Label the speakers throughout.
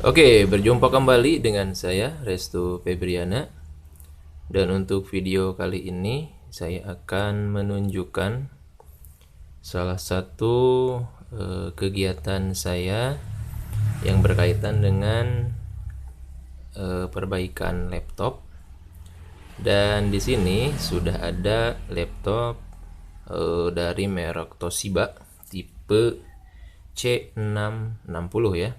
Speaker 1: Oke, berjumpa kembali dengan saya Restu Febriana. Dan untuk video kali ini saya akan menunjukkan salah satu kegiatan saya yang berkaitan dengan perbaikan laptop. Dan di sini sudah ada laptop dari merek Toshiba tipe C660 ya.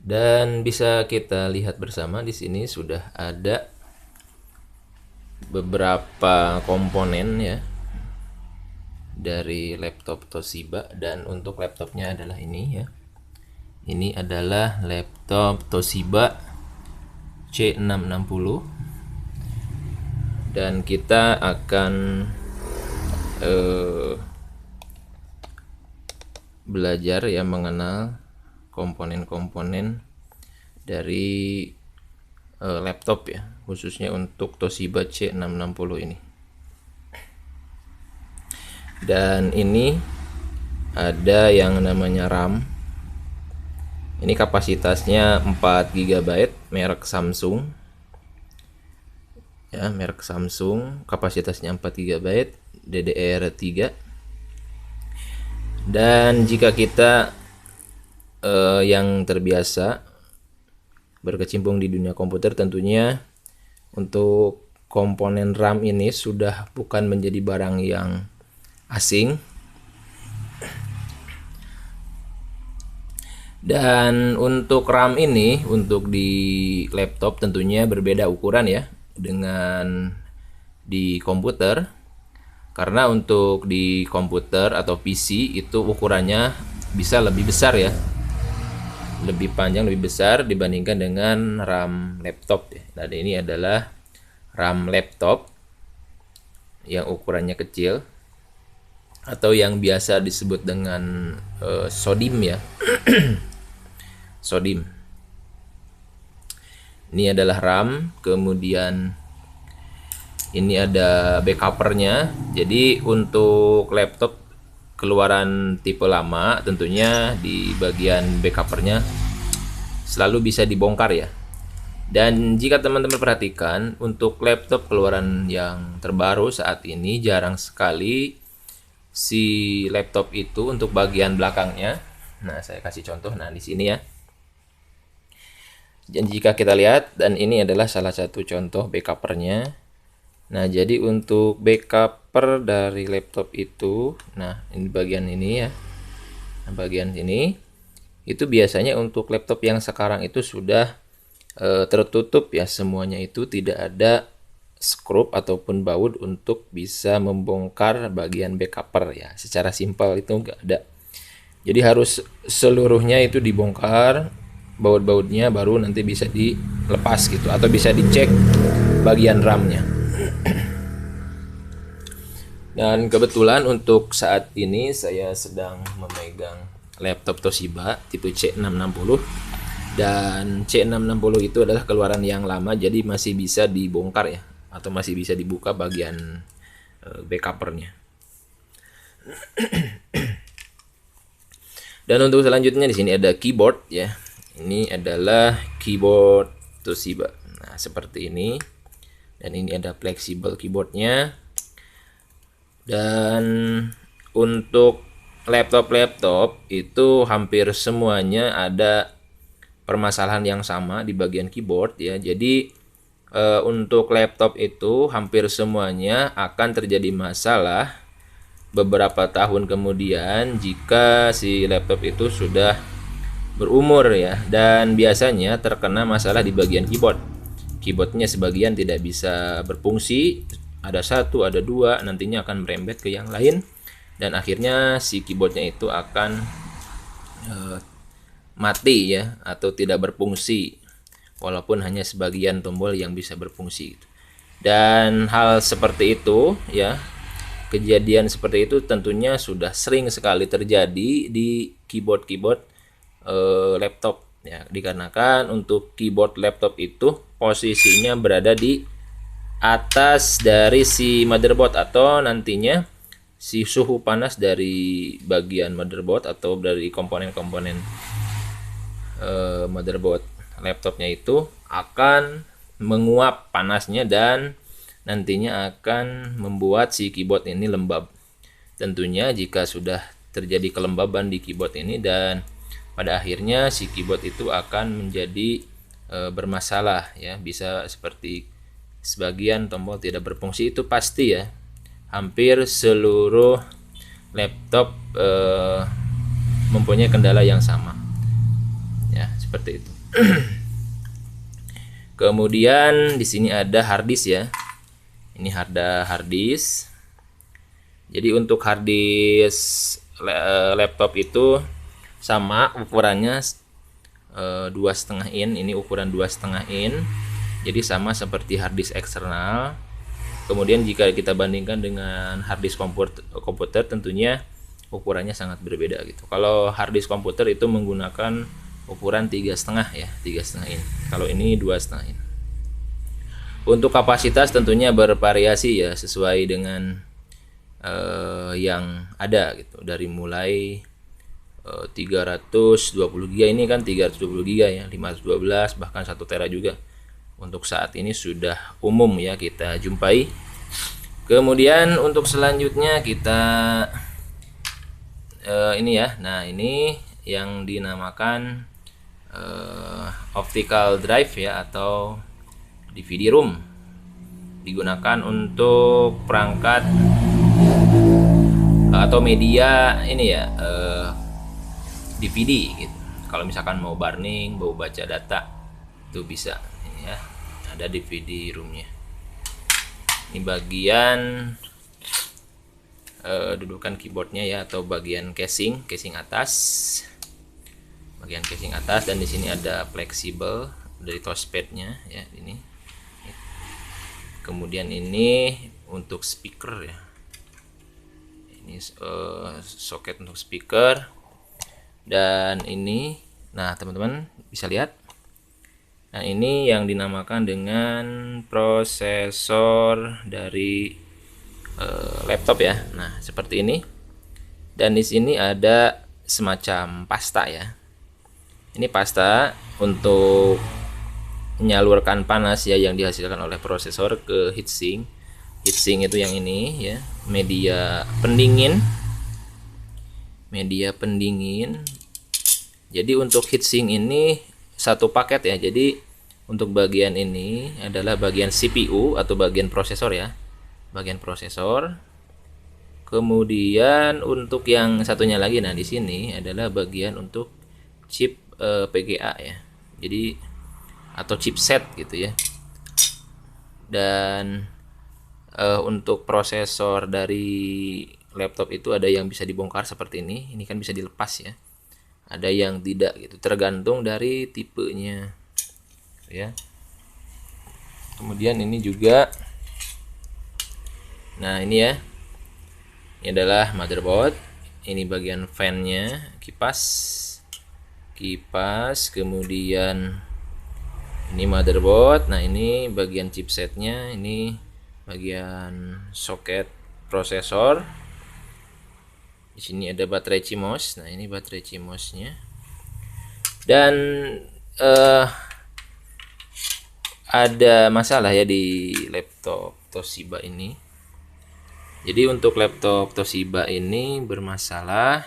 Speaker 1: Dan bisa kita lihat bersama di sini sudah ada beberapa komponen ya dari laptop Toshiba, dan untuk laptopnya adalah ini ya. Ini adalah laptop Toshiba C660 dan kita akan belajar ya mengenal komponen-komponen dari laptop ya, khususnya untuk Toshiba C660 ini. Dan ini ada yang namanya RAM. Ini kapasitasnya 4 GB, merek Samsung. Ya, merek Samsung, kapasitasnya 4 GB, DDR3. Dan jika kita yang terbiasa berkecimpung di dunia komputer, tentunya untuk komponen RAM ini sudah bukan menjadi barang yang asing. Dan untuk RAM ini untuk di laptop tentunya berbeda ukuran ya dengan di komputer. Karena untuk di komputer atau PC itu ukurannya bisa lebih besar ya, lebih panjang, lebih besar dibandingkan dengan RAM laptop ya. Dan ini adalah RAM laptop yang ukurannya kecil atau yang biasa disebut dengan SODIMM ya. SODIMM. Ini adalah RAM, kemudian ini ada backupernya. Jadi untuk laptop keluaran tipe lama tentunya di bagian backupernya selalu bisa dibongkar ya. Dan jika teman-teman perhatikan untuk laptop keluaran yang terbaru saat ini jarang sekali si laptop itu untuk bagian belakangnya. Nah, saya kasih contoh di sini ya. Dan jika kita lihat, dan ini adalah salah satu contoh backupernya. Nah, jadi untuk backuper dari laptop itu, nah ini bagian ini ya. Nah, bagian ini itu biasanya untuk laptop yang sekarang itu sudah tertutup ya, semuanya itu tidak ada skrup ataupun baut untuk bisa membongkar bagian backuper ya. Secara simpel itu enggak ada. Jadi harus seluruhnya itu dibongkar, baut-bautnya baru nanti bisa dilepas gitu, atau bisa dicek bagian RAM-nya. Dan kebetulan untuk saat ini saya sedang memegang laptop Toshiba tipe C660. Dan C660 itu adalah keluaran yang lama, jadi masih bisa dibongkar ya, atau masih bisa dibuka bagian backupernya. Dan untuk selanjutnya di sini ada keyboard ya. Ini adalah keyboard Toshiba. Nah, seperti ini. Dan ini ada fleksibel keyboardnya. Dan untuk laptop-laptop itu hampir semuanya ada permasalahan yang sama di bagian keyboard ya. Jadi untuk laptop itu hampir semuanya akan terjadi masalah beberapa tahun kemudian jika si laptop itu sudah berumur ya. Dan biasanya terkena masalah di bagian keyboard. Keyboardnya sebagian tidak bisa berfungsi, ada satu, ada dua, nantinya akan merembet ke yang lain, dan akhirnya si keyboardnya itu akan mati ya, atau tidak berfungsi, walaupun hanya sebagian tombol yang bisa berfungsi gitu. Dan hal seperti itu ya, kejadian seperti itu tentunya sudah sering sekali terjadi di keyboard laptop ya, dikarenakan untuk keyboard laptop itu posisinya berada di atas dari si motherboard, atau nantinya si suhu panas dari bagian motherboard atau dari komponen-komponen motherboard laptopnya itu akan menguap panasnya dan nantinya akan membuat si keyboard ini lembab. Tentunya jika sudah terjadi kelembaban di keyboard ini dan pada akhirnya si keyboard itu akan menjadi bermasalah ya, bisa seperti sebagian tombol tidak berfungsi, itu pasti ya. Hampir seluruh laptop mempunyai kendala yang sama ya, seperti itu. Kemudian di sini ada hard disk ya, ini hard disk. Jadi untuk hard disk laptop itu sama ukurannya 2,5 in, ini ukuran 2,5 in, jadi sama seperti hard disk eksternal. Kemudian jika kita bandingkan dengan hard disk komputer tentunya ukurannya sangat berbeda gitu. Kalau hard disk komputer itu menggunakan ukuran 3,5 ya, 3,5 in. Kalau ini 2,5 in. Untuk kapasitas tentunya bervariasi ya, sesuai dengan yang ada gitu. Dari mulai 320 GB, ini kan 320 GB ya, 512 bahkan 1 tera juga untuk saat ini sudah umum ya kita jumpai. Kemudian untuk selanjutnya kita ini ya, nah ini yang dinamakan optical drive ya, atau DVD room, digunakan untuk perangkat atau media ini ya, DVD gitu. Kalau misalkan mau burning, mau baca data itu bisa ini ya, ada DVD roomnya. Ini bagian dudukan keyboardnya ya, atau bagian casing atas, bagian casing atas. Dan di sini ada fleksibel dari touchpadnya ya, ini. Kemudian ini untuk speaker ya, ini soket untuk speaker. Dan ini, nah teman-teman bisa lihat, nah ini yang dinamakan dengan prosesor dari laptop ya. Nah seperti ini. Dan di sini ada semacam pasta ya, ini pasta untuk menyalurkan panas ya yang dihasilkan oleh prosesor ke heatsink. Heatsink itu yang ini ya, media pendingin. Jadi untuk heatsink ini satu paket ya. Jadi untuk bagian ini adalah bagian CPU atau bagian prosesor ya, bagian prosesor. Kemudian untuk yang satunya lagi, nah di sini adalah bagian untuk chip PGA ya. Jadi atau chipset gitu ya. Dan untuk prosesor dari laptop itu ada yang bisa dibongkar seperti ini kan bisa dilepas ya. Ada yang tidak gitu, tergantung dari tipenya ya. Kemudian ini juga, nah ini ya, ini adalah motherboard. Ini bagian fan-nya, kipas. Kemudian ini motherboard. Nah ini bagian chipsetnya, ini bagian soket prosesor. Di sini ada baterai CMOS. Nah ini baterai CMOS-nya. Dan ada masalah ya di laptop Toshiba ini. Jadi untuk laptop Toshiba ini bermasalah,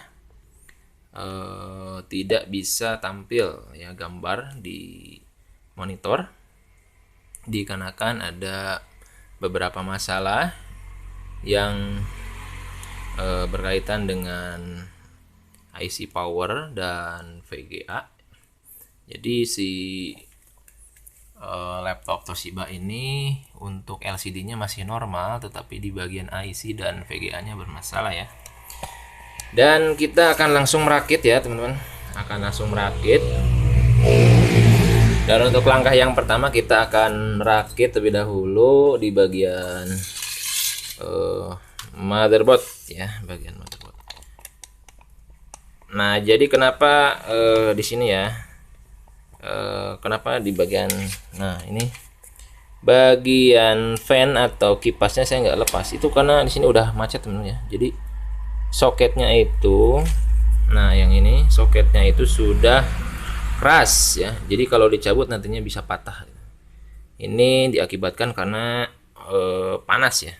Speaker 1: tidak bisa tampil ya gambar di monitor, dikarenakan ada beberapa masalah yang berkaitan dengan IC power dan VGA. Jadi si laptop Toshiba ini untuk LCD-nya masih normal, tetapi di bagian IC dan VGA-nya bermasalah ya. Dan kita akan langsung merakit ya teman-teman, Dan untuk langkah yang pertama kita akan merakit terlebih dahulu di bagian motherboard ya, bagian motherboard. Nah jadi kenapa di sini ya, kenapa di bagian, nah ini bagian fan atau kipasnya saya nggak lepas itu karena di sini udah macet teman-teman ya. Jadi soketnya itu, nah yang ini soketnya itu sudah keras ya. Jadi kalau dicabut nantinya bisa patah. Ini diakibatkan karena panas ya.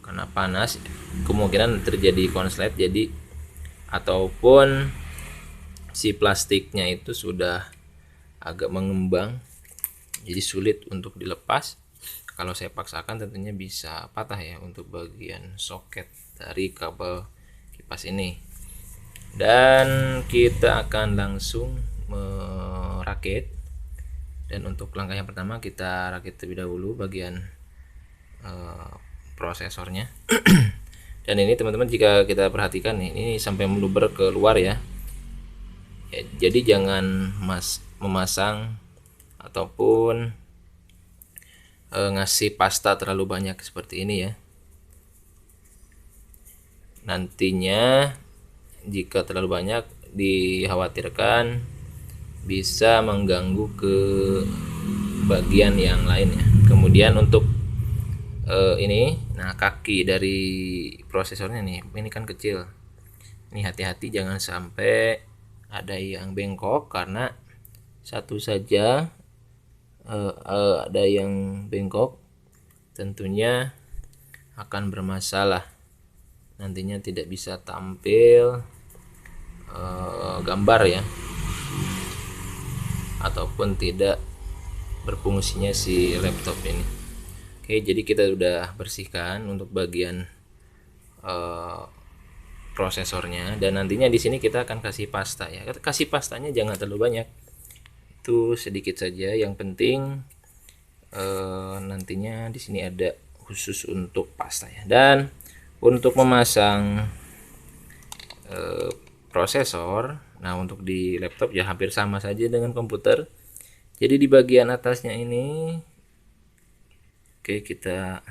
Speaker 1: Karena panas kemungkinan terjadi konslet, jadi ataupun si plastiknya itu sudah agak mengembang, jadi sulit untuk dilepas. Kalau saya paksakan tentunya bisa patah ya untuk bagian soket dari kabel kipas ini. Dan kita akan langsung merakit. Dan untuk langkah yang pertama kita rakit terlebih dahulu bagian prosesornya. Dan ini teman-teman jika kita perhatikan nih, ini sampai meluber keluar ya. Jadi jangan memasang ataupun ngasih pasta terlalu banyak seperti ini ya. Nantinya jika terlalu banyak dikhawatirkan bisa mengganggu ke bagian yang lainnya. Kemudian untuk ini, nah kaki dari prosesornya nih, ini kan kecil. Ini hati-hati jangan sampai ada yang bengkok, karena satu saja ada yang bengkok tentunya akan bermasalah. Nantinya tidak bisa tampil gambar ya, ataupun tidak berfungsinya si laptop ini. Oke, jadi kita udah bersihkan untuk bagian prosesornya, dan nantinya di sini kita akan kasih pasta ya. Kasih pastanya jangan terlalu banyak, itu sedikit saja. Yang penting nantinya di sini ada khusus untuk pasta ya. Dan untuk memasang prosesor, nah untuk di laptop ya hampir sama saja dengan komputer. Jadi di bagian atasnya ini, oke, kita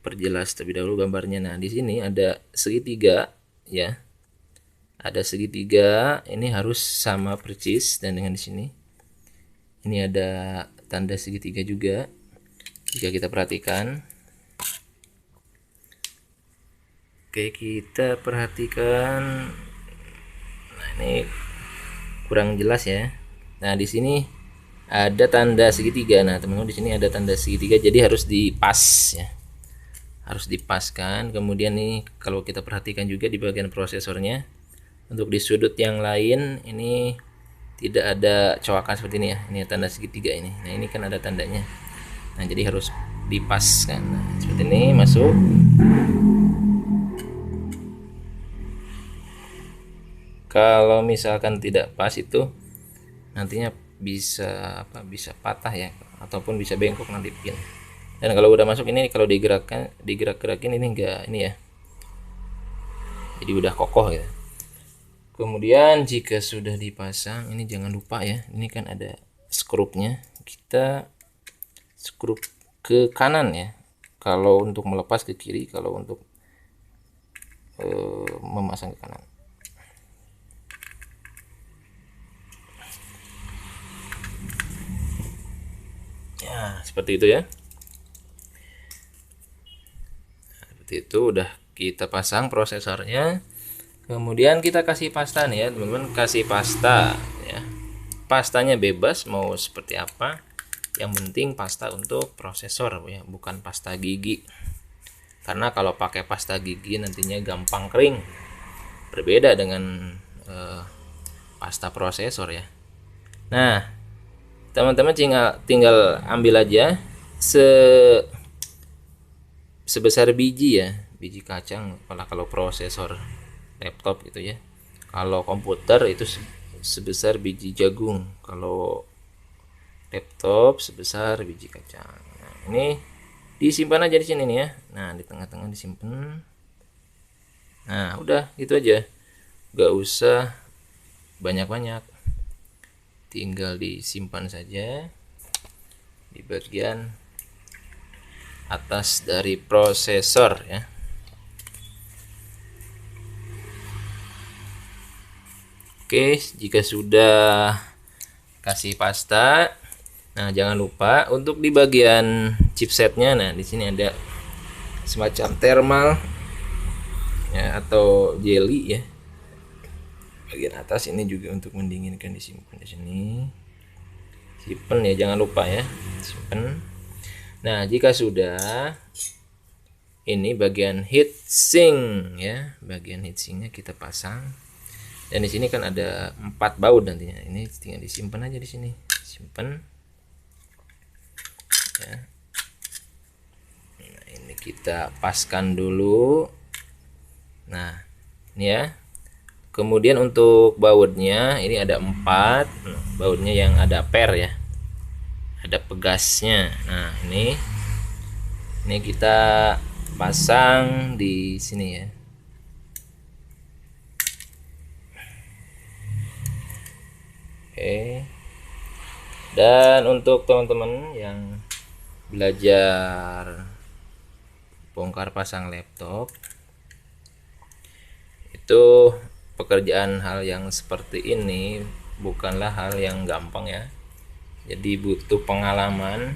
Speaker 1: perjelas terlebih dahulu gambarnya. Nah, di sini ada segitiga ya. Ada segitiga, ini harus sama persis, dan dengan di sini ini ada tanda segitiga juga. Jika kita perhatikan. Oke, kita perhatikan. Nah, ini kurang jelas ya. Nah, di sini ada tanda segitiga. Nah, teman-teman, di sini ada tanda segitiga, jadi harus dipas ya. Harus dipaskan. Kemudian nih kalau kita perhatikan juga di bagian prosesornya, untuk di sudut yang lain ini tidak ada coakan seperti ini ya. Ini tanda segitiga ini. Nah, ini kan ada tandanya. Nah, jadi harus dipaskan. Nah, seperti ini masuk. Kalau misalkan tidak pas itu nantinya bisa patah ya, ataupun bisa bengkok nanti pin. Dan kalau udah masuk ini, kalau digerak-gerakin ini enggak ini ya, jadi udah kokoh ya. Kemudian jika sudah dipasang, ini jangan lupa ya, ini kan ada skrupnya, kita skrup ke kanan ya kalau untuk melepas, ke kiri kalau untuk memasang ke kanan. Ya, seperti itu ya. Seperti itu udah kita pasang prosesornya. Kemudian kita kasih pasta nih ya, teman-teman, kasih pasta ya. Pastanya bebas mau seperti apa. Yang penting pasta untuk prosesor ya, bukan pasta gigi. Karena kalau pakai pasta gigi nantinya gampang kering. Berbeda dengan pasta prosesor ya. Nah, teman-teman tinggal ambil aja sebesar biji ya, biji kacang kalau prosesor laptop gitu ya. Kalau komputer itu sebesar biji jagung, kalau laptop sebesar biji kacang. Nah, ini disimpan aja di sini nih ya. Nah, di tengah-tengah disimpan. Nah, udah gitu aja, gak usah banyak-banyak, tinggal disimpan saja di bagian atas dari prosesor ya. Oke, jika sudah kasih pasta, nah jangan lupa untuk di bagian chipsetnya. Nah, di sini ada semacam thermal ya, atau jelly ya. bagian atas ini juga untuk mendinginkan, disimpan di sini. Simpen ya, jangan lupa ya, simpen. Nah, jika sudah, ini bagian heatsink ya, bagian heatsinknya kita pasang. Dan di sini kan ada 4 baut nantinya. Ini tinggal disimpan aja di sini, simpen. Ya. Nah, ini kita paskan dulu. Nah, ini ya. Kemudian untuk bautnya ini ada 4. Nah, bautnya yang ada per ya, ada pegasnya. Nah, ini kita pasang di sini ya. Oke. Dan untuk teman-teman yang belajar bongkar pasang laptop, itu pekerjaan hal yang seperti ini bukanlah hal yang gampang ya. Jadi butuh pengalaman,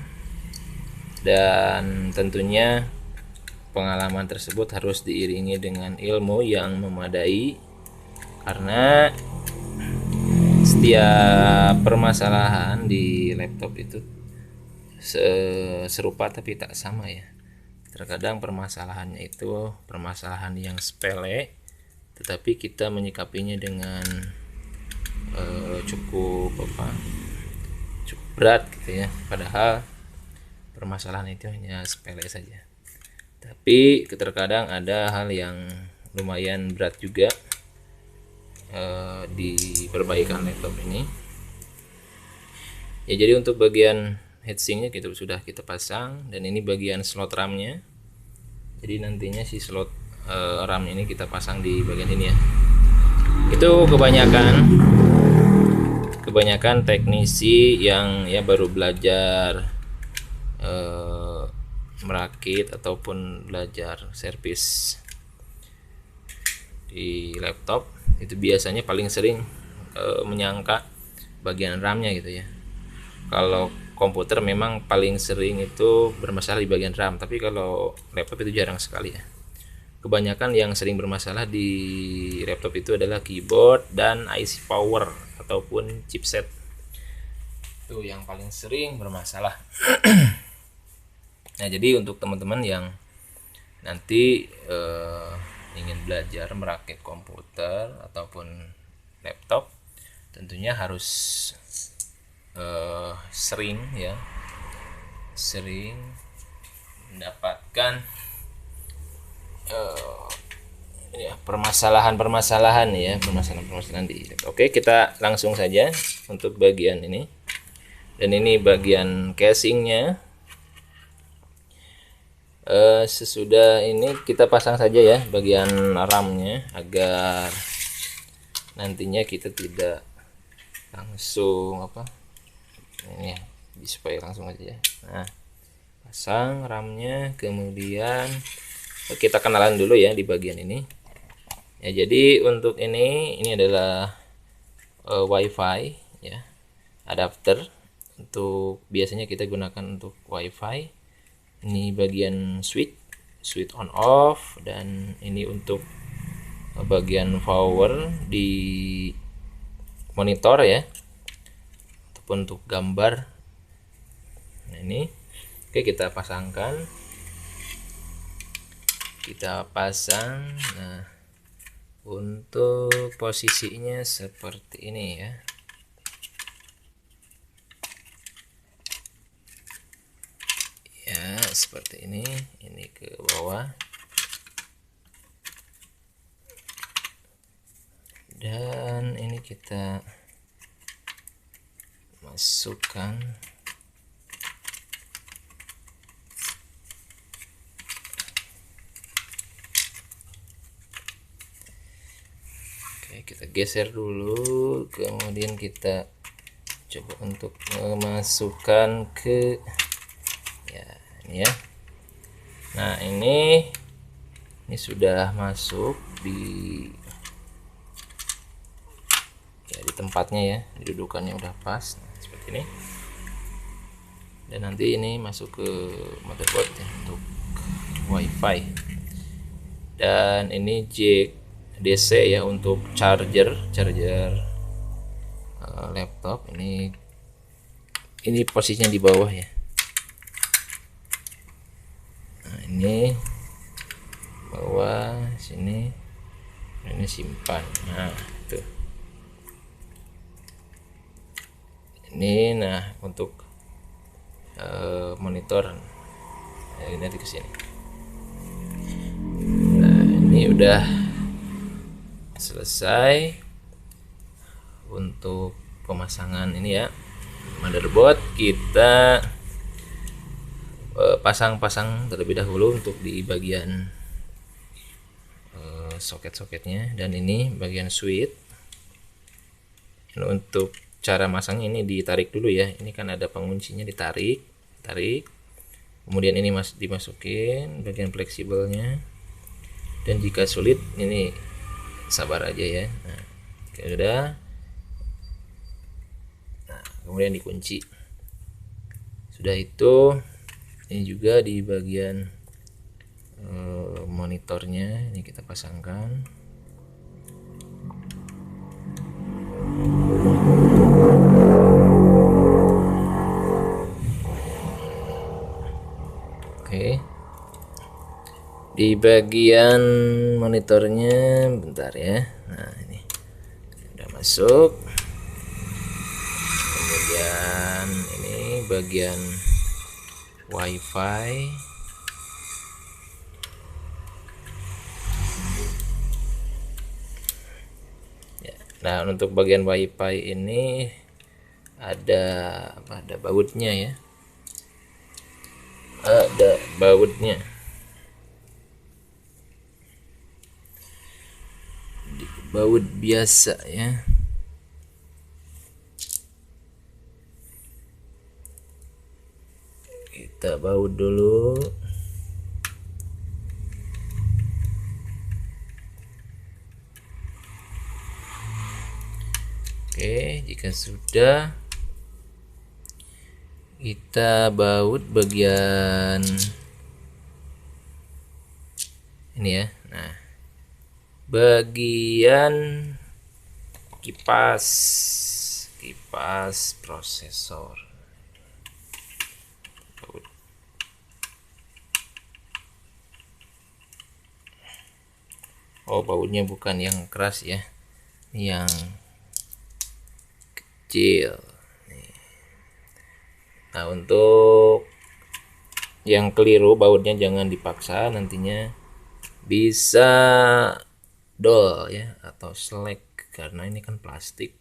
Speaker 1: dan tentunya pengalaman tersebut harus diiringi dengan ilmu yang memadai, karena setiap permasalahan di laptop itu serupa tapi tak sama ya. Terkadang permasalahannya itu permasalahan yang sepele, tetapi kita menyikapinya dengan cukup berat gitu ya, padahal permasalahan itu hanya sepele saja. Tapi terkadang ada hal yang lumayan berat juga di perbaikan laptop ini ya. Jadi untuk bagian heatsinknya sudah kita pasang, dan ini bagian slot RAM-nya. Jadi nantinya si slot RAM ini kita pasang di bagian ini ya. Itu kebanyakan teknisi yang ya baru belajar merakit ataupun belajar servis di laptop, itu biasanya paling sering menyangka bagian RAM-nya gitu ya. Kalau komputer memang paling sering itu bermasalah di bagian RAM, tapi kalau laptop itu jarang sekali ya. Kebanyakan yang sering bermasalah di laptop itu adalah keyboard dan IC power ataupun chipset. Itu yang paling sering bermasalah. Nah, jadi untuk teman-teman yang nanti ingin belajar merakit komputer ataupun laptop, tentunya harus sering mendapatkan permasalahan di laptop. Oke, kita langsung saja untuk bagian ini. Dan ini bagian casingnya. Sesudah ini kita pasang saja ya bagian RAM-nya, agar nantinya kita tidak langsung ini ya, supaya langsung aja ya. Nah, pasang RAM-nya, kemudian kita kenalan dulu ya di bagian ini ya. Jadi untuk ini adalah WiFi ya, adapter untuk biasanya kita gunakan untuk WiFi. Ini bagian switch on off, dan ini untuk bagian power di monitor ya, ataupun untuk gambar. Nah, ini oke, kita pasang. Nah, untuk posisinya seperti ini ya. Ya, seperti ini ke bawah, dan ini kita masukkan. Oke, kita geser dulu, kemudian kita coba untuk memasukkan ke ini ya. Nah, ini sudah masuk di tempatnya ya, didudukannya udah pas. Nah, seperti ini. Dan nanti ini masuk ke motherboard ya, untuk WiFi. Dan ini jack DC ya untuk charger laptop. Ini posisinya di bawah ya. Nah, ini bawah sini, ini simpan. Nah itu ini. Nah untuk monitor nanti ke sini. Nah ini udah selesai untuk pemasangan ini ya. Motherboard kita pasang terlebih dahulu untuk di bagian soket-soketnya, dan ini bagian switch. Untuk cara masang ini ditarik dulu ya. Ini kan ada penguncinya, tarik, kemudian ini dimasukin bagian fleksibelnya, dan jika sulit ini sabar aja ya. Nah udah, nah, kemudian dikunci. Sudah itu ini juga di bagian monitornya ini kita pasangkan. Oke, di bagian monitornya bentar ya. Nah ini udah masuk. Kemudian ini bagian WiFi. Ya, nah untuk bagian WiFi ini ada bautnya ya. Ada bautnya. Baut biasa ya. Kita baut dulu. Oke, jika sudah, kita baut bagian ini ya. Nah, bagian kipas prosesor. Oh, bautnya bukan yang keras ya, yang kecil. Nah untuk yang keliru, bautnya jangan dipaksa, nantinya bisa dol ya atau selek, karena ini kan plastik.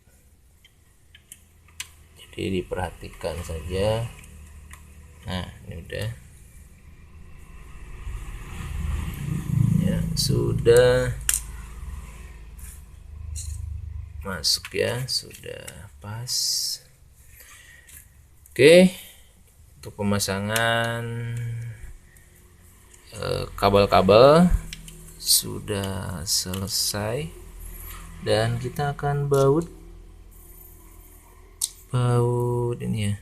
Speaker 1: Jadi diperhatikan saja. Nah ini udah ya, sudah masuk ya, sudah pas. Oke, untuk pemasangan kabel-kabel sudah selesai, dan kita akan baut ini ya.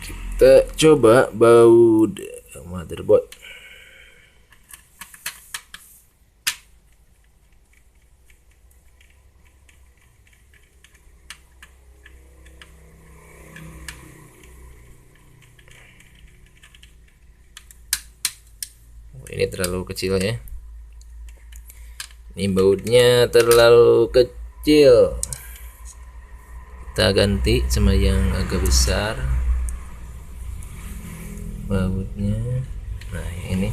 Speaker 1: Kita coba baut motherboard. Ini terlalu kecil ya. Ini bautnya terlalu kecil. Kita ganti sama yang agak besar bautnya. Nah ini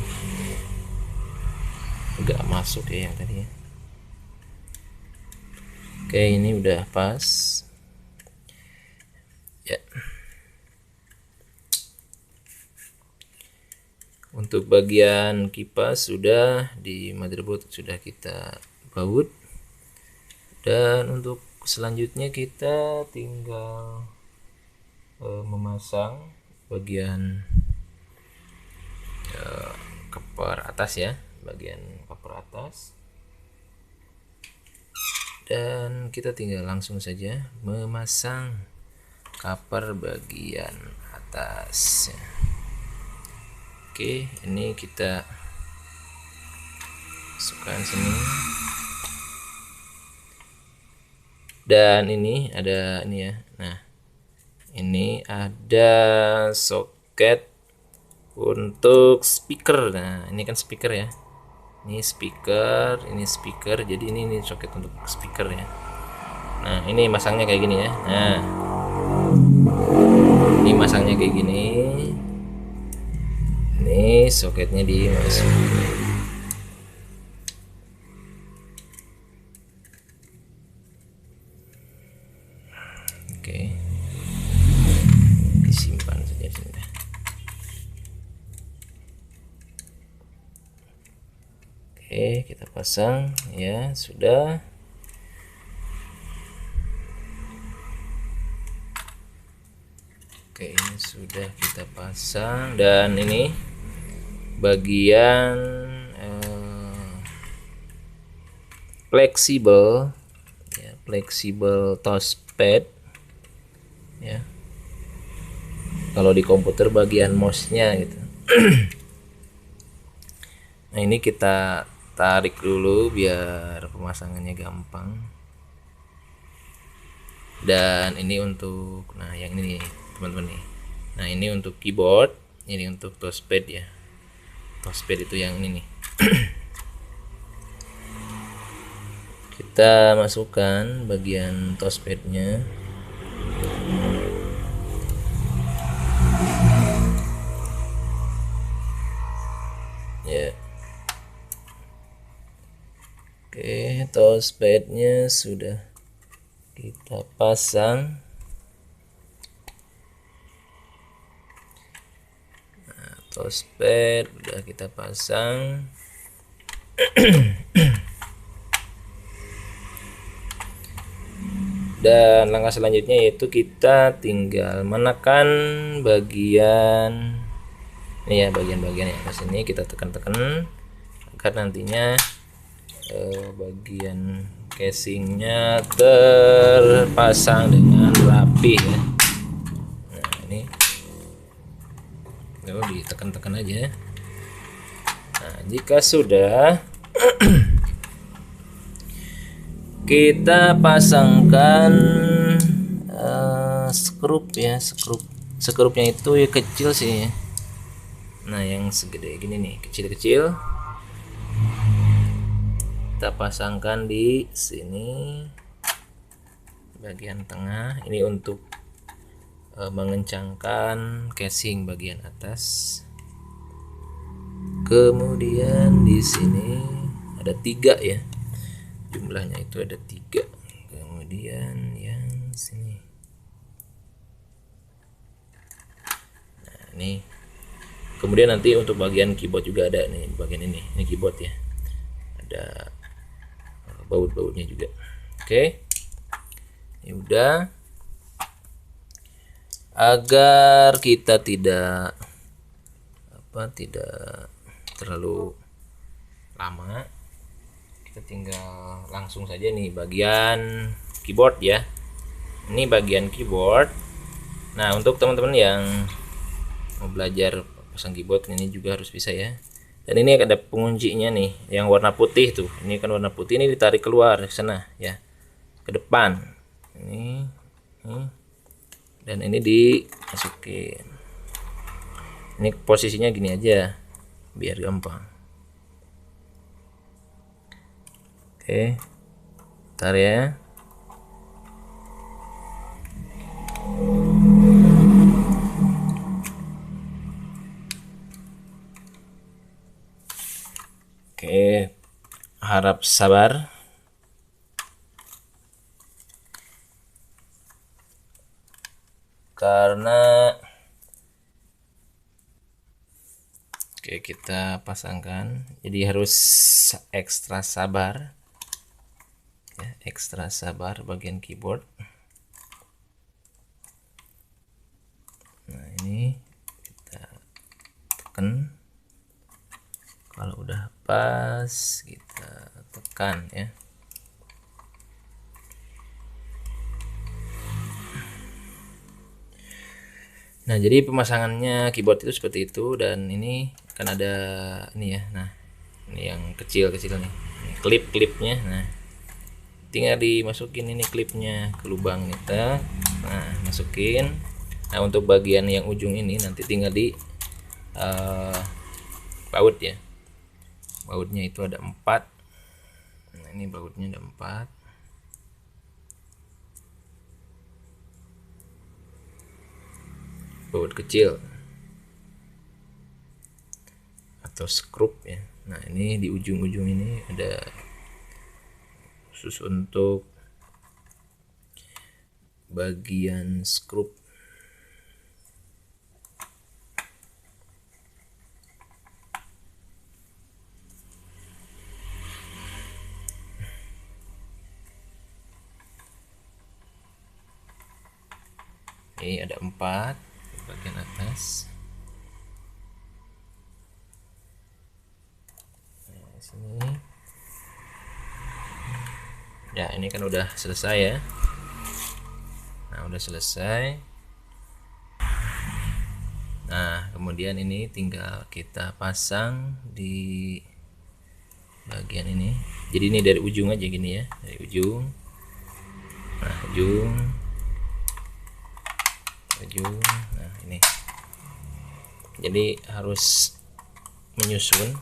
Speaker 1: enggak masuk ya yang tadi ya. Oke, ini udah pas ya. Untuk bagian kipas sudah di motherboard sudah kita baut, dan untuk selanjutnya kita tinggal memasang bagian cover atas ya, bagian cover atas, dan kita tinggal langsung saja memasang cover bagian atas. Oke, ini kita masukkan sini. Dan ini ada ini ya. Nah, ini ada soket untuk speaker. Nah, ini kan speaker ya. Ini speaker, ini speaker. Jadi ini soket untuk speaker ya. Nah, ini masangnya kayak gini ya. Nah, ini masangnya kayak gini. Ini soketnya dimasukin. Oke, disimpan saja sini. Oke, kita pasang ya, sudah. Oke, ini sudah kita pasang. Dan ini bagian fleksibel ya, fleksibel touchpad ya. Kalau di komputer bagian mouse-nya gitu. Nah, ini kita tarik dulu biar pemasangannya gampang. Dan ini untuk, nah yang ini nih, teman-teman nih. Nah, ini untuk keyboard, ini untuk touchpad ya. Touchpad itu yang ini nih. Kita masukkan bagian touchpadnya. Ya. Oke, touchpadnya sudah kita pasang. Nah, touchpad udah kita pasang. Dan langkah selanjutnya yaitu kita tinggal menekan bagian ini ya, bagian-bagian yang atas ini kita tekan-tekan agar nantinya bagian casingnya terpasang dengan rapi ya. Nah, ini ditekan-tekan aja. Nah, jika sudah kita pasangkan skrup ya, skrupnya itu ya kecil sih. Nah, yang segede gini nih, kecil-kecil. Kita pasangkan di sini bagian tengah. Ini untuk mengencangkan casing bagian atas. Kemudian di sini ada 3 ya, jumlahnya itu ada 3. Kemudian yang sini, nah ini. Kemudian nanti untuk bagian keyboard juga ada nih, bagian ini keyboard ya, ada baut-bautnya juga. Oke, ini udah. Agar kita tidak terlalu lama, kita tinggal langsung saja nih bagian keyboard ya. Ini bagian keyboard. Nah, untuk teman-teman yang mau belajar pasang keyboard ini juga harus bisa ya. Dan ini ada penguncinya nih, yang warna putih tuh. Ini kan warna putih, ini ditarik keluar ke sana ya, ke depan. Ini. Dan ini dimasukin. Ini posisinya gini aja, biar gampang. Oke, ntar ya. Oke, harap sabar. Karena oke, kita pasangkan. Jadi harus ekstra sabar. Ya, ekstra sabar bagian keyboard. Nah, ini kita tekan. Kalau udah pas, kita tekan ya. Nah, jadi pemasangannya keyboard itu seperti itu, dan ini kan ada ini ya. Nah, ini yang kecil-kecil nih. Ini klip-klipnya. Nah, tinggal dimasukin ini klipnya ke lubang kita. Nah, masukin. Nah, untuk bagian yang ujung ini nanti tinggal di baut ya. Bautnya itu ada 4. Nah, ini bautnya ada 4. Baut kecil atau skrup ya. Nah, ini di ujung-ujung ini ada khusus untuk bagian skrup. Ini ada 4 di bagian atas. Nah, sini. Ya, ini kan udah selesai ya. Nah, udah selesai. Nah, kemudian ini tinggal kita pasang di bagian ini. Jadi ini dari ujung aja gini ya, dari ujung. Nah, ujung. Nah, ini. Jadi harus menyusun.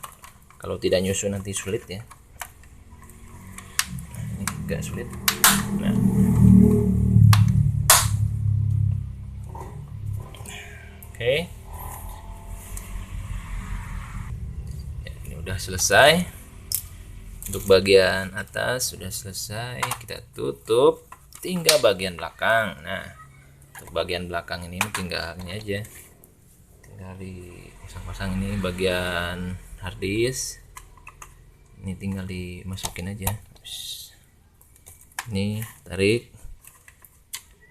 Speaker 1: Kalau tidak nyusun nanti sulit ya. Nah, ini agak sulit. Nah. Oke. Ya, ini udah selesai. Untuk bagian atas sudah selesai, kita tutup. Tinggal bagian belakang. Nah, untuk bagian belakang ini tinggal ini aja, tinggal dipasang-pasang. Ini bagian harddisk, ini tinggal dimasukin aja. Ini tarik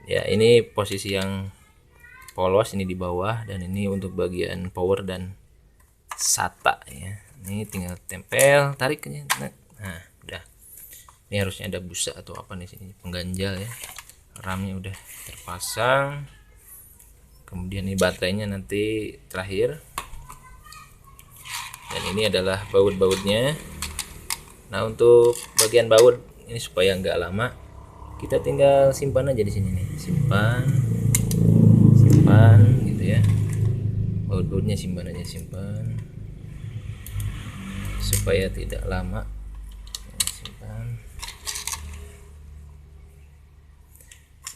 Speaker 1: ya, ini posisi yang polos ini di bawah, dan ini untuk bagian power dan SATA ya. Ini tinggal tempel, tarik aja. Nah, udah. Ini harusnya ada busa atau apa nih sini, pengganjal ya. RAM-nya udah terpasang. Kemudian ini baterainya nanti terakhir. Dan ini adalah baut-bautnya. Nah, untuk bagian baut ini supaya nggak lama, kita tinggal simpan aja di sini nih. Simpan gitu ya. Baut-bautnya simpan aja, simpan supaya tidak lama. Simpan.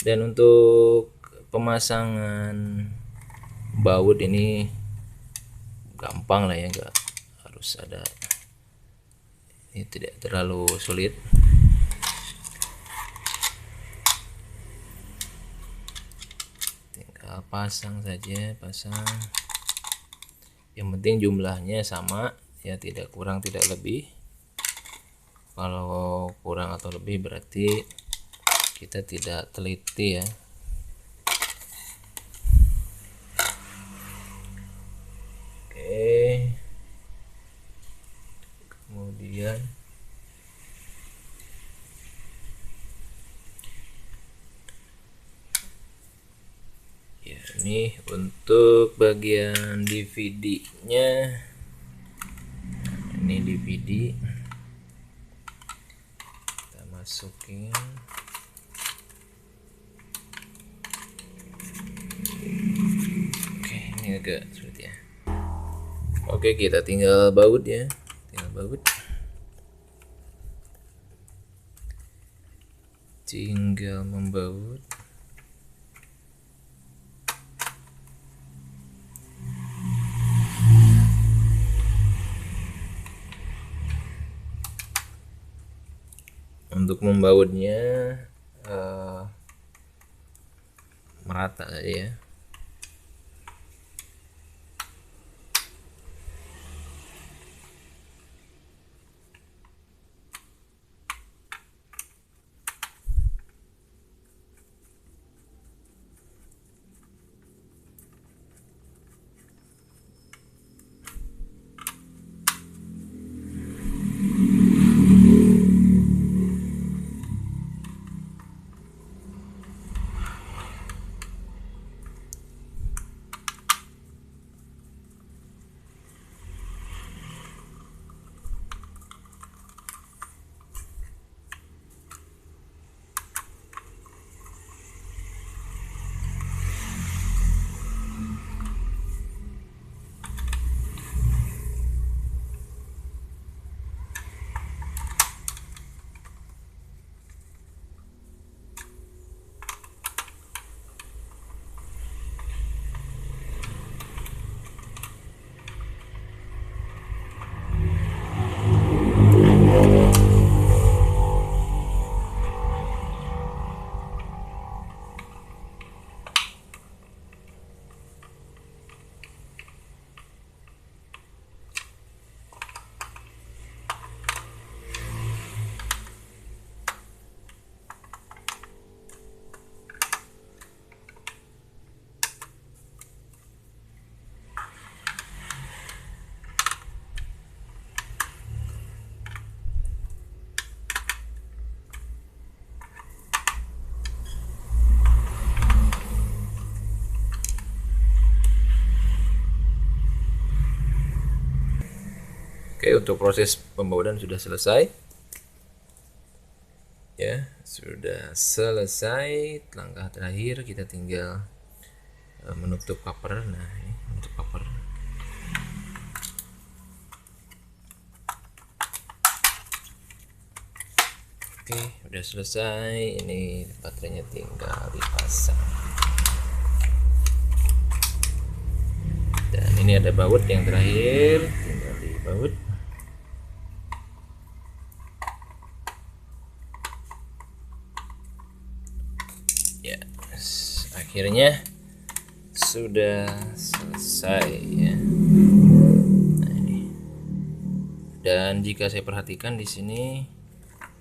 Speaker 1: Dan untuk pemasangan baut ini gampang lah ya, nggak harus ada, ini tidak terlalu sulit. Tinggal pasang saja, pasang. Yang penting jumlahnya sama ya, tidak kurang tidak lebih. Kalau kurang atau lebih berarti kita tidak teliti ya. Oke, kemudian ya, ini untuk bagian DVD-nya. Ini DVD kita masukin. Agak sulit ya. Oke, kita tinggal baut ya, tinggal membaut. Untuk membautnya merata saja ya. Oke, untuk proses pembaut sudah selesai. Ya, sudah selesai. Langkah terakhir kita tinggal menutup cover. Nah, ini menutup cover. Oke, udah selesai. Ini baterainya tinggal dipasang. Dan ini ada baut yang terakhir, tinggal dibaut. Ya, akhirnya sudah selesai ya. Nah, ini. Dan jika saya perhatikan di sini,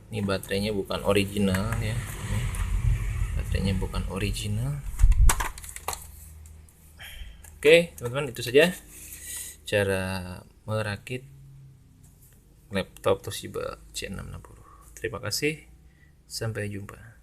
Speaker 1: ini baterainya bukan original ya. Baterainya bukan original. Oke, teman-teman, itu saja cara merakit laptop Toshiba C660. Terima kasih. Sampai jumpa.